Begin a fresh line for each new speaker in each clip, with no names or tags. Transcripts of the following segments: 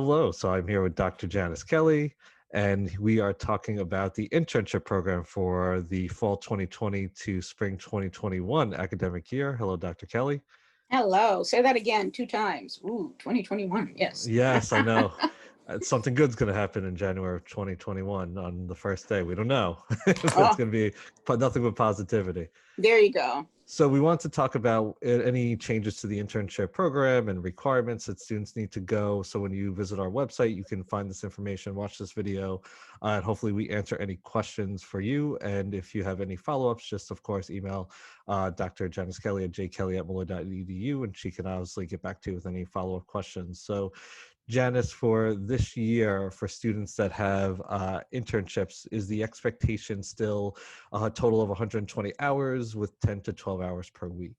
Hello, so I'm here with Dr. Janice Kelly, and we are talking about the internship program for the fall 2020 to spring 2021 academic year. Hello, Dr. Kelly.
Hello. Say that again 2 times. Ooh, 2021. Yes.
Yes, I know. Something good's going to happen in January of 2021 on the first day. We don't know. It's
Oh,
going to be nothing but positivity.
there you go.
So we want to talk about any changes to the internship program and requirements that students need to go. So when you visit our website, you can find this information, watch this video, and hopefully we answer any questions for you. And if you have any follow-ups, just of course email Dr. Janice Kelly at jkelly@muller.edu, and she can obviously get back to you with any follow-up questions. So Janice, for this year, for students that have internships, is the expectation still a total of 120 hours with 10 to 12 hours per week?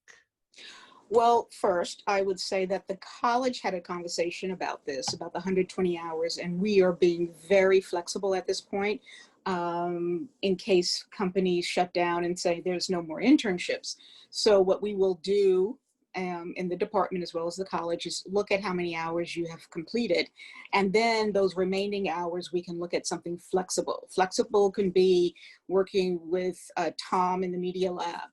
Well, first, I would say that the college had a conversation about this, about the 120 hours, and we are being very flexible at this point in case companies shut down and say there's no more internships. So what we will do in the department as well as the college is look at how many hours you have completed. And then those remaining hours, we can look at something flexible. Flexible can be working with Tom in the media lab,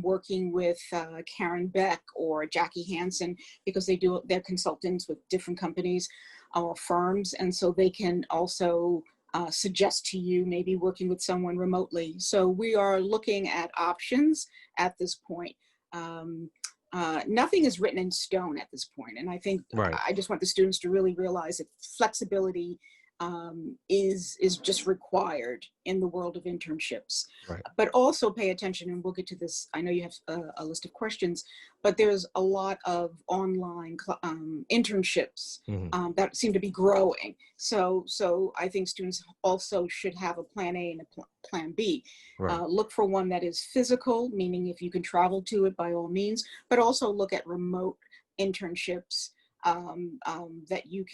working with Karen Beck or Jackie Hansen, because they're consultants with different companies or firms. And so they can also suggest to you maybe working with someone remotely. So we are looking at options at this point. Nothing is written in stone at this point. And I think
Right.
I just want the students to really realize that flexibility is just required in the world of internships.
Right.
But also pay attention, and we'll get to this. I know you have a list of questions, but there's a lot of online internships
Hmm.
that seem to be growing. So I think students also should have a plan A and a plan B.
Right.
Look for one that is physical, meaning if you can travel to it, by all means, but also look at remote internships that you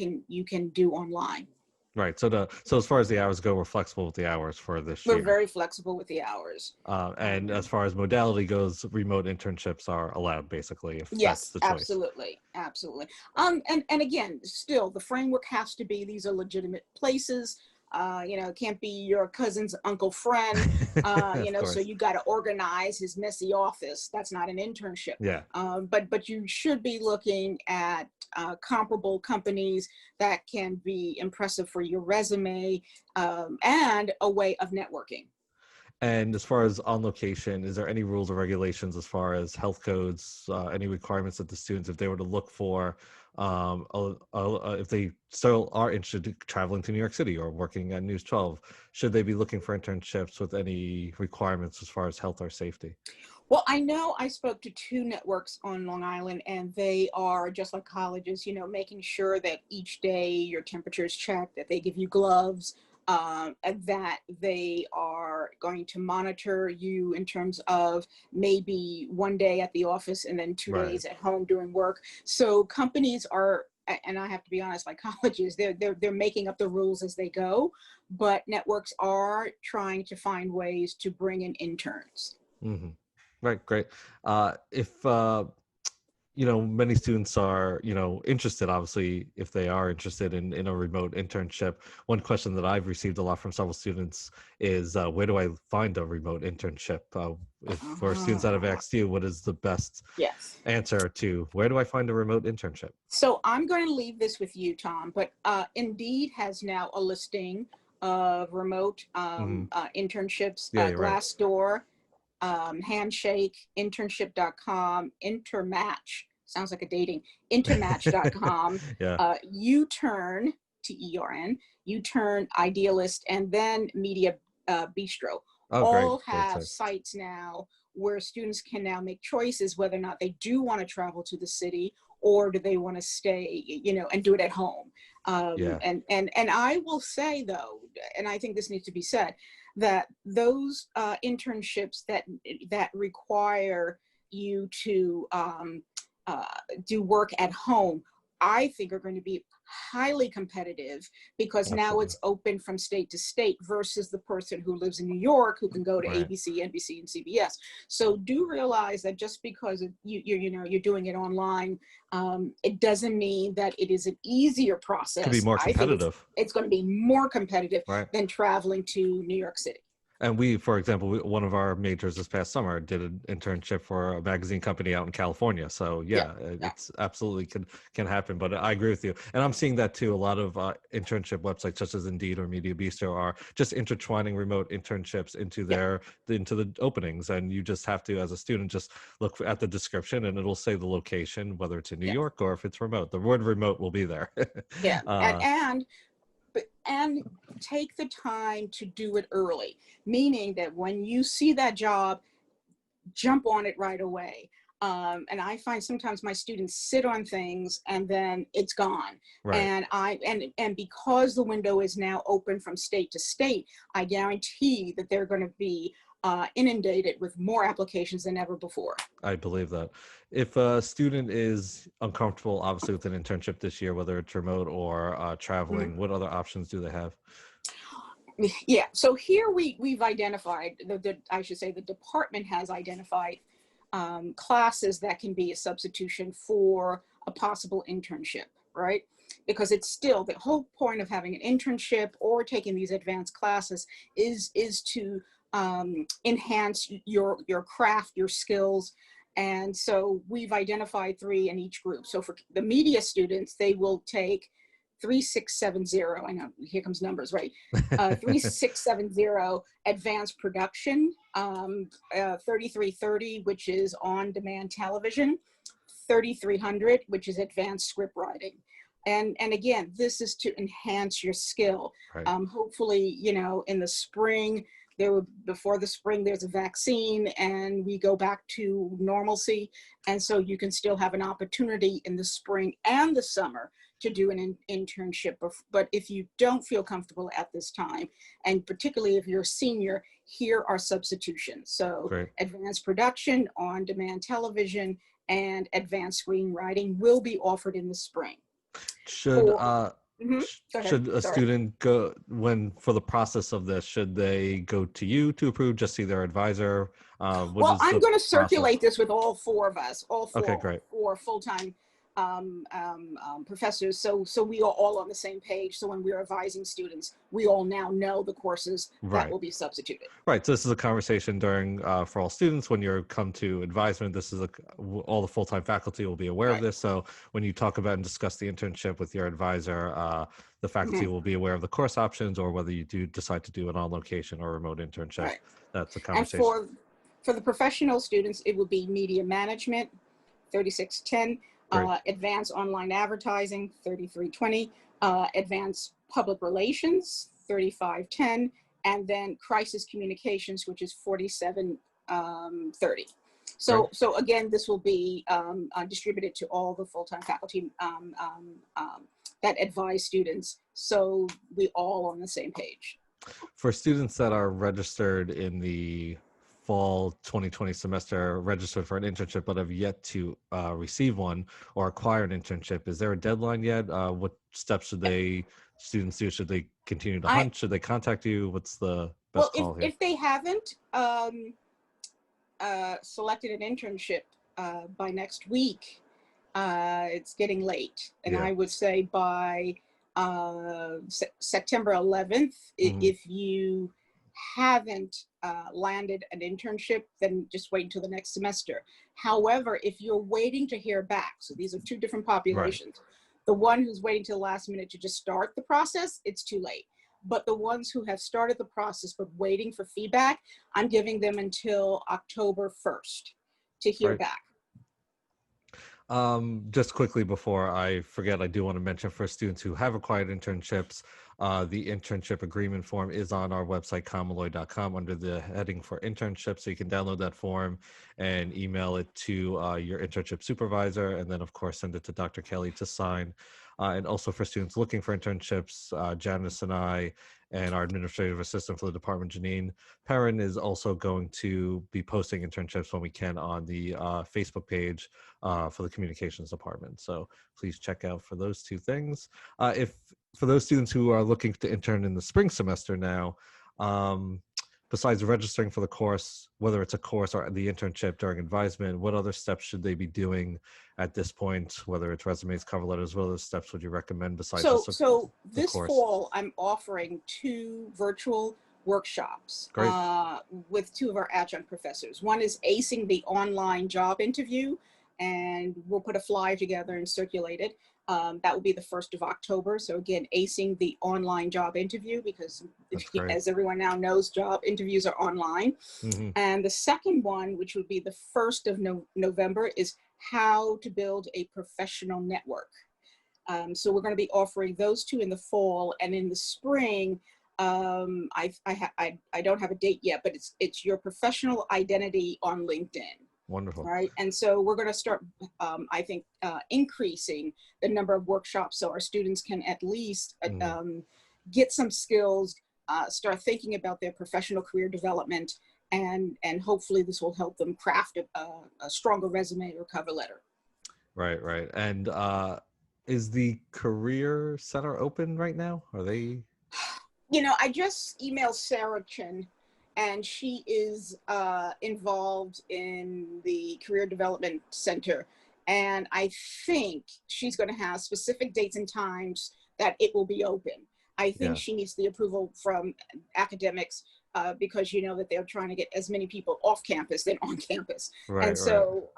can do online.
Right. So as far as the hours go, we're flexible with the hours for this
We're
year.
very flexible with the hours.
And as
Um,
far as modality goes, remote internships are allowed, basically, if that's
yes,
the choice.
absolutely, absolutely. And again, still, the framework has to be these are legitimate places. It can't be your cousin's uncle friend.
Of
So
course.
you got to organize his messy office. That's not an internship.
Yeah.
But you should be looking at comparable companies that can be impressive for your resume, and a way of networking.
And as far as on location, is there any rules or regulations as far as health codes, any requirements that the students, if they were to look for, if they still are interested in traveling to New York City or working at News 12, should they be looking for internships with any requirements as far as health or safety?
Well, I know I spoke to two networks on Long Island, and they are just like colleges, making sure that each day your temperature is checked, that they give you gloves, and that they are going to monitor you in terms of maybe one day at the office and then two
Right.
days at home doing work. So companies are, and I have to be honest, like colleges, they're making up the rules as they go, but networks are trying to find ways to bring in interns.
Hmm. Right. Great. If many students are, interested, obviously, if they are interested in a remote internship. One question that I've received a lot from several students is, where do I find a remote internship? If for students that have
Uh,
asked you, what is the best
yes.
answer to where do I find a remote internship?
So I'm going to leave this with you, Tom, but Indeed has now a listing of remote
Hmm.
internships,
Yeah, you're right.
Glassdoor, Handshake, internship.com, Intermatch, sounds like a dating, intermatch.com,
Yeah.
U-Turn, T-E-R-N, U-Turn, Idealist, and then Media Bistro.
Oh, great.
All
Great
have
sites.
sites now where students can now make choices whether or not they do want to travel to the city or do they want to stay, and do it at home.
Yeah.
And I will say though, and I think this needs to be said, that those internships that require you to do work at home I think are going to be highly competitive because now
Absolutely.
it's open from state to state versus the person who lives in New York who can go to
Right.
ABC, NBC, and CBS. So do realize that just because you're doing it online, it doesn't mean that it is an easier
Could be
process.
more
I think
competitive.
it's going to be more competitive
Right.
than traveling to New York City.
And we, for example, one of our majors this past summer did an internship for a magazine company out in California. So
Yeah,
yeah,
yeah,
it's absolutely can happen. But I agree with you, and I'm seeing that too. A lot of internship websites, such as Indeed or Media Bistro, are just intertwining remote internships into
yeah,
into the openings, and you just have to, as a student, just look at the description, and it'll say the location, whether it's in New
yeah,
York or if it's remote. The word remote will be there.
yeah.
uh,
And take the time to do it early, meaning that when you see that job, jump on it right away. And I find sometimes my students sit on things and then it's gone.
right.
And because the window is now open from state to state, I guarantee that they're going to be inundated with more applications than ever before.
I believe that. If a student is uncomfortable, obviously with an internship this year, whether it's remote or
Mhm.
traveling, what other options do they have?
Yeah. So here we've identified I should say the department has identified classes that can be a substitution for a possible internship, right? Because it's still the whole point of having an internship or taking these advanced classes is to enhance your craft, your skills. And so we've identified three in each group. So for the media students, they will take 3670. I know, here comes numbers, right? 3670 advanced production, 3330, which is on demand television, 3300, which is advanced script writing. And again, this is to enhance your skill.
Right.
Hopefully, in the spring, before the spring, there's a vaccine and we go back to normalcy. And so you can still have an opportunity in the spring and the summer to do an internship. But if you don't feel comfortable at this time, and particularly if you're a senior, here are substitutions. So
Great.
advanced production, on-demand television, and advanced screenwriting will be offered in the spring.
Should
For Mhm. Go ahead.
should a
Sorry.
student go when for the process of this? Should they go to you to approve? Just see their advisor. What
Well,
is
I'm
the
going to
process?
circulate this with all four of us, all
Okay,
four
great.
four full-time professors. So we are all on the same page. So when we're advising students, we all now know the courses that
Right.
will be substituted.
Right. So this is a conversation during for all students when you come to advisement. This is all the full-time faculty will be aware of
Right.
this. So when you talk about and discuss the internship with your advisor, the faculty
Mhm.
will be aware of the course options or whether you do decide to do an on-location or remote internship.
Right.
That's a
And
conversation.
for the professional students, it would be media management, 3610,
Great.
advanced online advertising, 3320, advanced public relations, 3510, and then crisis communications, which is 4730.
Great.
So again, this will be distributed to all the full-time faculty that advise students, so we all on the same page.
For students that are registered in the fall 2020 semester, registered for an internship, but have yet to receive one or acquire an internship, is there a deadline yet? What steps should students do? Should they continue to
I
hunt? Should they contact you? What's the
Well,
best call here?
if they haven't selected an internship by next week, it's getting late, and
Yeah.
I would say by September 11th,
Mhm.
if you haven't landed an internship, then just wait until the next semester. However, if you're waiting to hear back, so these are two different
Right.
populations. The one who's waiting till the last minute to just start the process, it's too late. But the ones who have started the process but waiting for feedback, I'm giving them until October 1st to hear
Right.
back.
Just quickly before I forget, I do want to mention for students who have acquired internships, The internship agreement form is on our website, commonlawyer.com, under the heading for internship. So you can download that form and email it to your internship supervisor, and then, of course, send it to Dr. Kelly to sign. And also for students looking for internships, Janice and I and our administrative assistant for the department, Janine Perrin, is also going to be posting internships when we can on the Facebook page for the communications department. So please check out for those two things. If for those students who are looking to intern in the spring semester now, besides registering for the course, whether it's a course or the internship during advisement, what other steps should they be doing at this point, whether it's resumes, cover letters? What other steps would you recommend besides just
So
the
this
course?
fall, I'm offering 2 virtual workshops
Great.
with 2 of our adjunct professors. One is acing the online job interview, and we'll put a flyer together and circulate it. That will be the 1st of October. So again, acing the online job interview, because
That's great.
as everyone now knows, job interviews are online.
Mm-hmm.
And the second one, which would be the 1st of November, is how to build a professional network. So we're going to be offering those 2 in the fall, and in the spring, I don't have a date yet, but it's your professional identity on LinkedIn.
Wonderful.
Right. And so we're going to start, I think, increasing the number of workshops so our students can at least get some skills, start thinking about their professional career development, and hopefully this will help them craft a stronger resume or cover letter.
Right, right. And is the Career Center open right now? Are they?
I just emailed Sarah Chin, and she is involved in the Career Development Center. And I think she's going to have specific dates and times that it will be open. I think she needs the approval from academics because that they're trying to get as many people off campus than on campus.
Right,
and so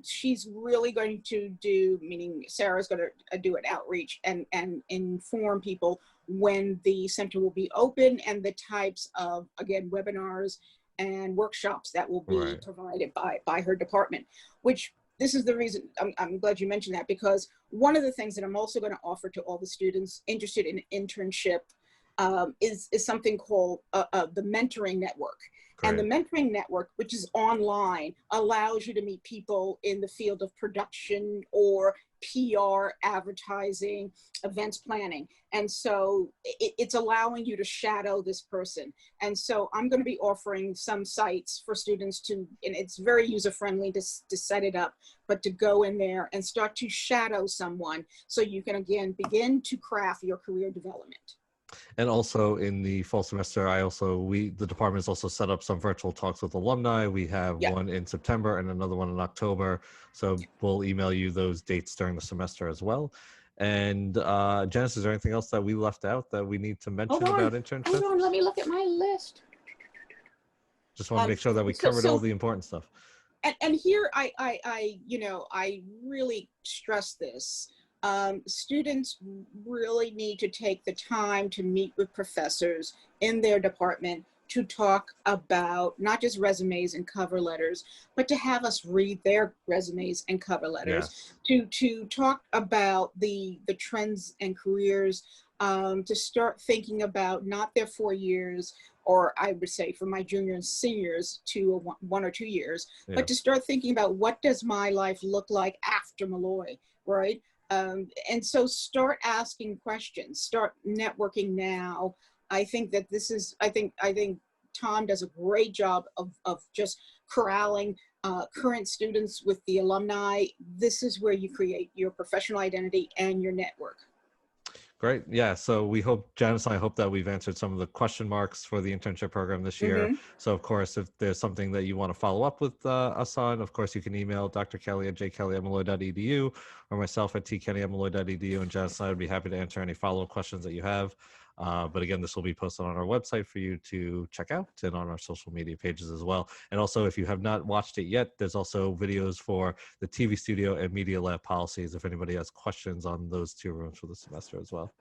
she's really going to meaning Sarah's going to do an outreach and inform people when the center will be open and the types of, again, webinars and workshops that will be provided by her department, which this is the reason I'm glad you mentioned that, because one of the things that I'm also going to offer to all the students interested in internship is something called the mentoring network. Great. And the mentoring network, which is online, allows you to meet people in the field of production or PR, advertising, events planning. And so it's allowing you to shadow this person. And so I'm going to be offering some sites for students to, and it's very user-friendly to set it up, but to go in there and start to shadow someone so you can, again, begin to craft your career development.
And also in the fall semester, the department has also set up some virtual talks with alumni. We have one in September and another one in October. So we'll email you those dates during the semester as well. And Janice, is there anything else that we left out that we need to mention about internships?
Hold on, let me look at my list.
Just want to make sure that we covered all the important stuff.
And here I really stress this. Students really need to take the time to meet with professors in their department to talk about not just resumes and cover letters, but to have us read their resumes and cover letters, to talk about the trends and careers, to start thinking about not their 4 years, or I would say from my junior and seniors to 1 or 2 years, but to start thinking about what does my life look like after Malloy, right? And so start asking questions, start networking now. I think that I think Tom does a great job of just corralling current students with the alumni. This is where you create your professional identity and your network.
Great. Yeah. So we hope, Janice and I hope that we've answered some of the question marks for the internship program this year. So of course, if there's something that you want to follow up with us on, of course, you can email Dr. Kelly at jkelly@malloy.edu or myself at tkenny@malloy.edu, and Janice and I would be happy to answer any follow-up questions that you have. But again, this will be posted on our website for you to check out and on our social media pages as well. And also, if you have not watched it yet, there's also videos for the TV studio and media lab policies if anybody has questions on those 2 rooms for the semester as well.